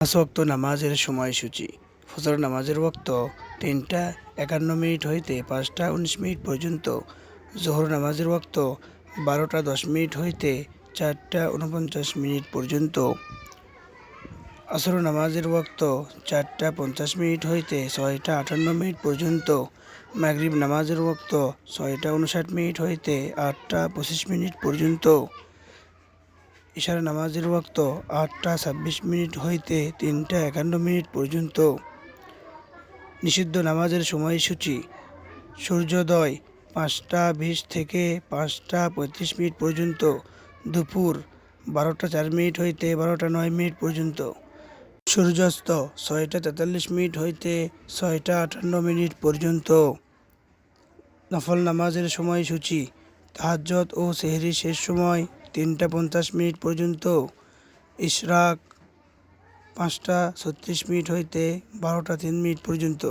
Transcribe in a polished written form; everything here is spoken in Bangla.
পাঁচ ওয়াক্ত নামাজের সময়সূচি। ফজর নামাজের ওয়াক্ত ৩টা ৫১ হইতে ৫টা ১৯ পর্যন্ত। জোহর নামাজের ওয়াক্ত ১২টা ১০ হইতে ৪টা ৪৯ পর্যন্ত। আসর নামাজের ওয়াক্ত ৪টা ৫০ হইতে ৬টা ৫৮ পর্যন্ত। মাগরিব নামাজের ওয়াক্ত ৬টা ৫৯ হইতে ৮টা ২৫ পর্যন্ত। ইশার নামাজের ওয়াক্ত ৮টা ২৬ হইতে ৩টা ৫১ পর্যন্ত। নিষিদ্ধ নামাজের সময়সূচি: সূর্যোদয় ৫টা ২০ থেকে ৫টা ৩৫ পর্যন্ত, দুপুর ১২টা ৪ হইতে ১২টা ৯ পর্যন্ত, সূর্যাস্ত ৬টা ৪৩ হইতে ৬টা ৫৮ পর্যন্ত। নফল নামাজের সময়সূচি: তাহাজ্জুদ ও সেহরির শেষ সময় ৩টা ৫০ পর্যন্ত, ইশরাক ৫টা ৩৬ হইতে ১২টা ৩ পর্যন্ত।